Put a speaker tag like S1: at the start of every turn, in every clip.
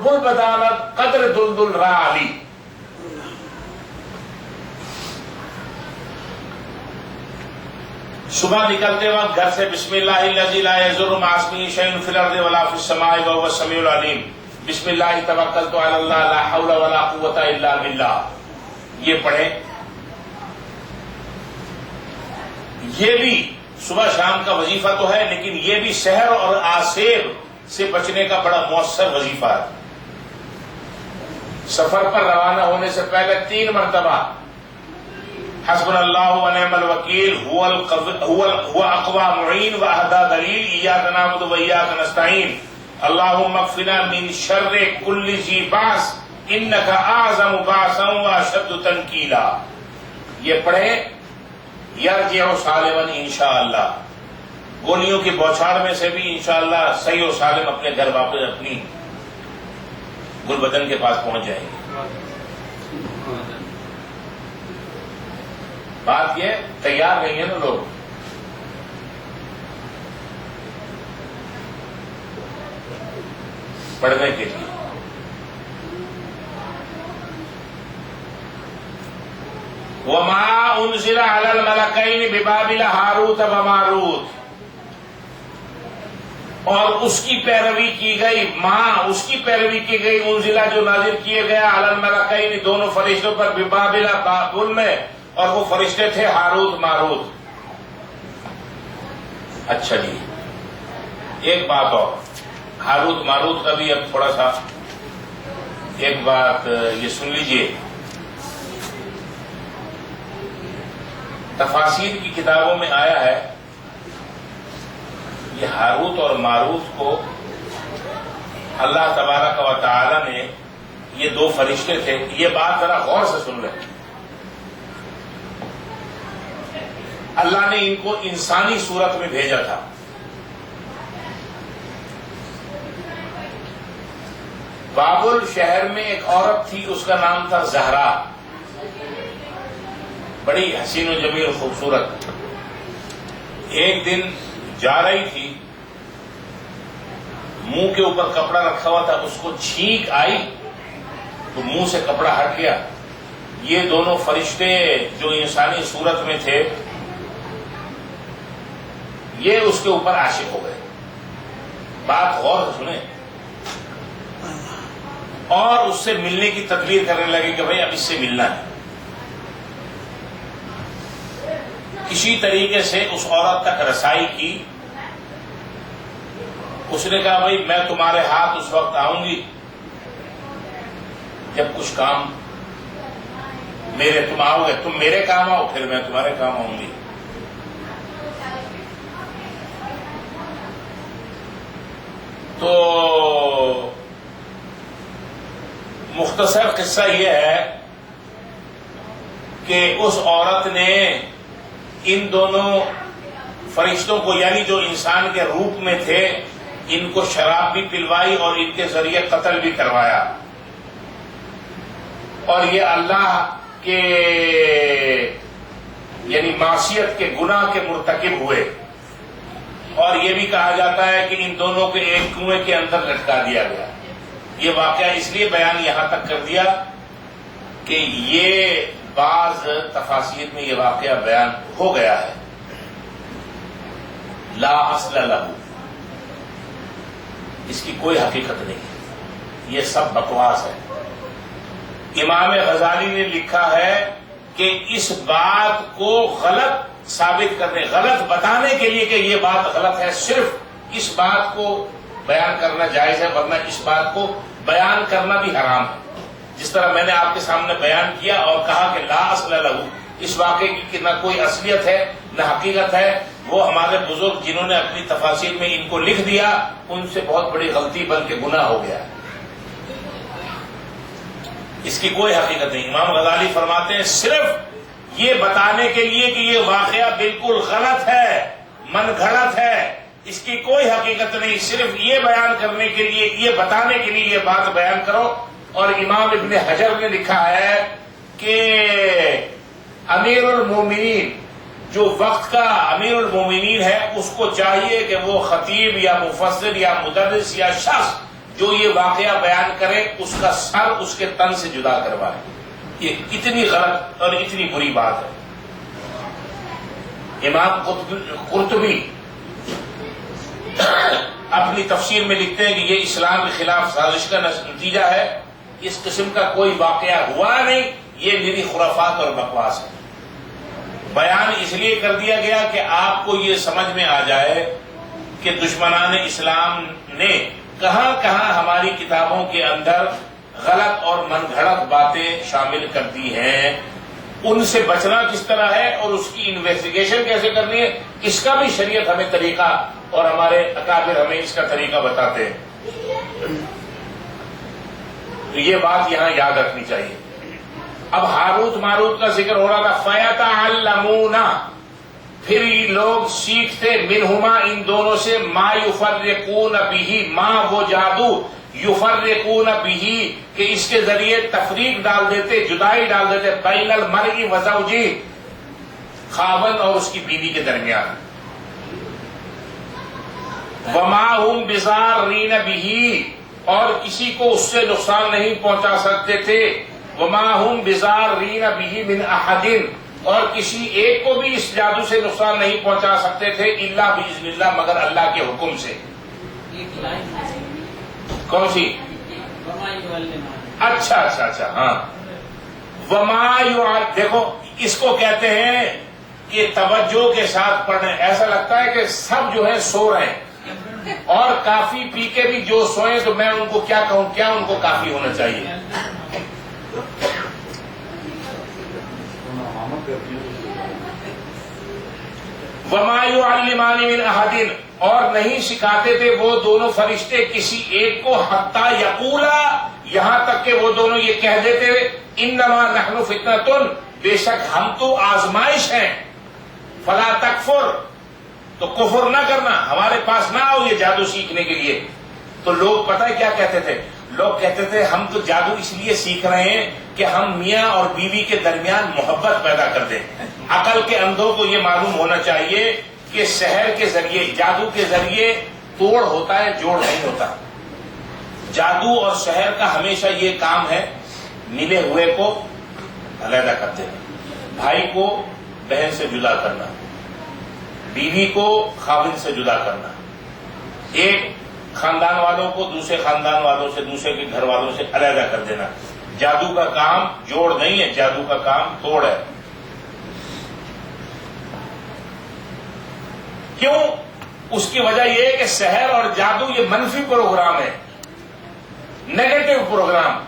S1: بدالت قدر دلدل را علی. صبح نکلتے وقت گھر سے بسم اللہ الذی لا یضر مع اسمہ شیء فی الارض ولا فی السماء وهو السمیع العلیم. بسم اللہ توکلت علی اللہ لا حول ولا قوۃ الا باللہ. یہ پڑھیں. یہ بھی صبح شام کا وظیفہ تو ہے، لیکن یہ بھی سحر اور آسیب سے بچنے کا بڑا مؤثر وظیفہ ہے. سفر پر روانہ ہونے سے پہلے 3 مرتبہ حسبنا اللہ ونعم الوکیل هو اقوى معین واہدی دلیل ایاک نعبد وایاک نستعین اللہم اکفنا من شر کل ذی باس انک اعظم باسا واشد تنکیلا. یہ پڑھیں. یرجع سالما انشاءاللہ. گولیوں کی بوچھاڑ میں سے بھی انشاءاللہ صحیح و سالم اپنے گھر واپس اپنی گل بدن کے پاس پہنچ جائیں گے. بات یہ تیار نہیں ہے نا لوگ. پڑھنے کے لیے وما انزل علی الملکین ببابل ہاروت وماروت. اور اس کی پیروی کی گئی اس کی پیروی کی گئی انزلہ جو نازل کیے گیا علی الملکین دونوں فرشتوں پر ببابل بابل میں، اور وہ فرشتے تھے ہاروت ماروت. اچھا جی، ایک بات اور ہاروت ماروت کا بھی اب تھوڑا سا ایک بات یہ سن لیجئے. تفاسیر کی کتابوں میں آیا ہے یہ ہاروت اور ماروت کو اللہ تبارک و تعالی نے، یہ 2 فرشتے تھے. یہ بات ذرا غور سے سن لیں. اللہ نے ان کو انسانی صورت میں بھیجا تھا. بابل شہر میں ایک عورت تھی، اس کا نام تھا زہرا. بڑی حسین و جمیل و خوبصورت. ایک دن جا رہی تھی، منہ کے اوپر کپڑا رکھا ہوا تھا، اس کو چھینک آئی تو منہ سے کپڑا ہٹ گیا. یہ دونوں فرشتے جو انسانی صورت میں تھے یہ اس کے اوپر عاشق ہو گئے. بات غور سے سنیں. اور اس سے ملنے کی تدبیر کرنے لگے کہ بھائی اب اس سے ملنا ہے. کسی طریقے سے اس عورت تک رسائی کی. اس نے کہا بھائی میں تمہارے ہاتھ اس وقت آؤں گی جب کچھ کام تم آؤ گے، تم میرے کام آؤ، پھر میں تمہارے کام آؤں گی. تو مختصر قصہ یہ ہے کہ اس عورت نے ان دونوں فرشتوں کو، یعنی جو انسان کے روپ میں تھے، ان کو شراب بھی پلوائی اور ان کے ذریعے قتل بھی کروایا. اور یہ اللہ کے یعنی معصیت کے گناہ کے مرتکب ہوئے. اور یہ بھی کہا جاتا ہے کہ ان دونوں کو ایک کنویں کے اندر لٹکا دیا گیا. یہ واقعہ اس لیے بیان یہاں تک کر دیا کہ یہ بعض تفاسیر میں یہ واقعہ بیان ہو گیا ہے. لا اصل لہ، اس کی کوئی حقیقت نہیں ہے، یہ سب بکواس ہے. امام غزالی نے لکھا ہے کہ اس بات کو غلط ثابت کرنے، غلط بتانے کے لیے کہ یہ بات غلط ہے، صرف اس بات کو بیان کرنا جائز ہے، ورنہ اس بات کو بیان کرنا بھی حرام ہے. جس طرح میں نے آپ کے سامنے بیان کیا اور کہا کہ لا اصل لہ، اس واقعے کی نہ کوئی اصلیت ہے نہ حقیقت ہے. وہ ہمارے بزرگ جنہوں نے اپنی تفاسیر میں ان کو لکھ دیا، ان سے بہت بڑی غلطی بلکہ گناہ ہو گیا. اس کی کوئی حقیقت نہیں. امام غزالی فرماتے ہیں صرف یہ بتانے کے لیے کہ یہ واقعہ بالکل غلط ہے، من گھڑت ہے، اس کی کوئی حقیقت نہیں، صرف یہ بیان کرنے کے لیے، یہ بتانے کے لیے یہ بات بیان کرو. اور امام ابن حجر نے لکھا ہے کہ امیر المومنین جو وقت کا امیر المومنین ہے، اس کو چاہیے کہ وہ خطیب یا مفسر یا مدرس یا شخص جو یہ واقعہ بیان کرے اس کا سر اس کے تن سے جدا کروائے. یہ اتنی غلط اور اتنی بری بات ہے. امام قرطبی اپنی تفسیر میں لکھتے ہیں کہ یہ اسلام کے خلاف سازش کا نتیجہ ہے. اس قسم کا کوئی واقعہ ہوا نہیں، یہ میری خرافات اور بکواس ہے. بیان اس لیے کر دیا گیا کہ آپ کو یہ سمجھ میں آ جائے کہ دشمنان اسلام نے کہاں کہاں ہماری کتابوں کے اندر غلط اور من گھڑت باتیں شامل کر دی ہیں، ان سے بچنا کس طرح ہے اور اس کی انویسٹیگیشن کیسے کرنی ہے، اس کا بھی شریعت ہمیں طریقہ اور ہمارے اکابر ہمیں اس کا طریقہ بتاتے ہیں. تو یہ بات یہاں یاد رکھنی چاہیے. اب ہاروت ماروت کا ذکر ہو رہا تھا. فَيَتَعَلَّمُونَ، پھر یہ لوگ سیکھتے منہما ان دونوں سے ما یفرقون بہ، ما وہ جادو یفرقون بہ کہ اس کے ذریعے تفریق ڈال دیتے، جدائی ڈال دیتے بین المرء وزوجہ، خاوند اور اس کی بیوی کے درمیان. وما ہم بضارین بہ، اور کسی کو اس سے نقصان نہیں پہنچا سکتے تھے. وما ہم بضارین بہ من احد، اور کسی ایک کو بھی اس جادو سے نقصان نہیں پہنچا سکتے تھے الا باذن اللہ، مگر اللہ کے حکم سے. کون سی؟ اچھا ہاں. وما دیکھو اس کو کہتے ہیں کہ توجہ کے ساتھ پڑھیں. ایسا لگتا ہے کہ سب جو ہے سو رہے ہیں اور کافی پی کے بھی جو سوئیں تو میں ان کو کیا کہوں، کیا ان کو کافی ہونا چاہیے. وما يعلمان من احد، اور نہیں سکھاتے تھے وہ دونوں فرشتے کسی ایک کو حتی یقولا، یہاں تک کہ وہ دونوں یہ کہہ دیتے انما نحن فتنۃ، بے شک ہم تو آزمائش ہیں. فلا تکفر، تو کفر نہ کرنا، ہمارے پاس نہ آؤ یہ جادو سیکھنے کے لیے. تو لوگ پتہ ہے کیا کہتے تھے؟ لوگ کہتے تھے ہم تو جادو اس لیے سیکھ رہے ہیں کہ ہم میاں اور بیوی کے درمیان محبت پیدا کر دیں. عقل کے اندھوں کو یہ معلوم ہونا چاہیے کہ سحر کے ذریعے، جادو کے ذریعے توڑ ہوتا ہے، جوڑ نہیں ہوتا. جادو اور سحر کا ہمیشہ یہ کام ہے ملے ہوئے کو علیحدہ کر دینا، بھائی کو بہن سے جدا کرنا، بیوی کو خاوند سے جدا کرنا، ایک خاندان والوں کو دوسرے خاندان والوں سے، دوسرے کے گھر والوں سے علیحدہ کر دینا. جادو کا کام جوڑ نہیں ہے، جادو کا کام توڑ ہے. کیوں؟ اس کی وجہ یہ ہے کہ سحر اور جادو یہ منفی پروگرام ہے، نیگیٹو پروگرام.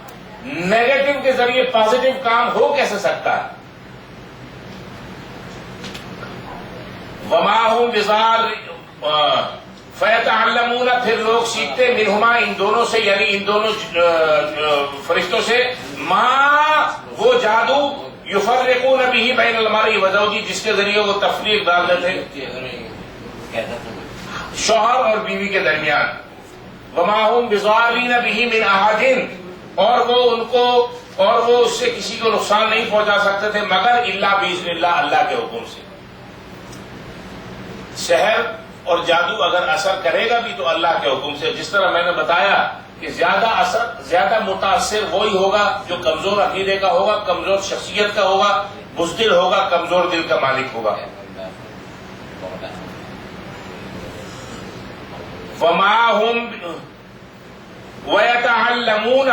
S1: نیگیٹو کے ذریعے پازیٹو کام ہو کیسے سکتا ہے؟ وما ہم بضار فیتعلمون، پھر لوگ سیکھتے منہما ان دونوں سے، یعنی ان دونوں فرشتوں سے، ما وہ جادو یفرقون بہ بین المرء وزوجہ، جس کے ذریعے وہ تفریق ڈال دیتے شوہر اور بیوی کے درمیان. وما ہم بضارین بہ من احد، اور وہ اس سے کسی کو نقصان نہیں پہنچا سکتے تھے مگر الا باذن اللہ، اللہ کے حکم سے. سحر اور جادو اگر اثر کرے گا بھی تو اللہ کے حکم سے. جس طرح میں نے بتایا کہ زیادہ متاثر وہی ہوگا جو کمزور عقیدے کا ہوگا، کمزور شخصیت کا ہوگا، بزدل ہوگا، کمزور دل کا مالک ہوگا. وما ہم ویتعلمون.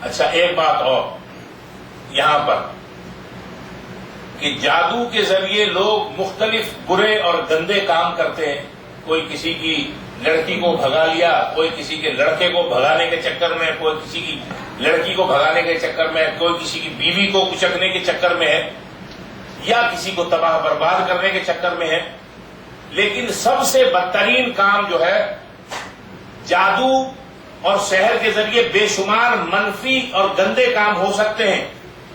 S1: اچھا ایک بات اور یہاں پر کہ جادو کے ذریعے لوگ مختلف برے اور گندے کام کرتے ہیں. کوئی کسی کی لڑکی کو بھگا لیا، کوئی کسی کے لڑکے کو بھگانے کے چکر میں، کوئی کسی کی لڑکی کو بھگانے کے چکر میں، کوئی کسی کی بیوی کو کچکنے کے چکر میں ہے، یا کسی کو تباہ برباد کرنے کے چکر میں ہے. لیکن سب سے بدترین کام جو ہے جادو اور سحر کے ذریعے بے شمار منفی اور گندے کام ہو سکتے ہیں،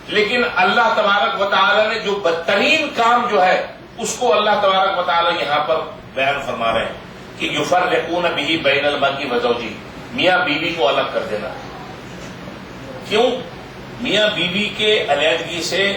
S1: لیکن اللہ تبارک و تعالی نے جو بدترین کام جو ہے اس کو اللہ تبارک و تعالی یہاں پر بیان فرما رہے ہیں کہ یفرقون بہ بین المرء وزوجہ، میاں بیوی کو الگ کر دینا. کیوں؟ میاں بیوی کے علیحدگی سے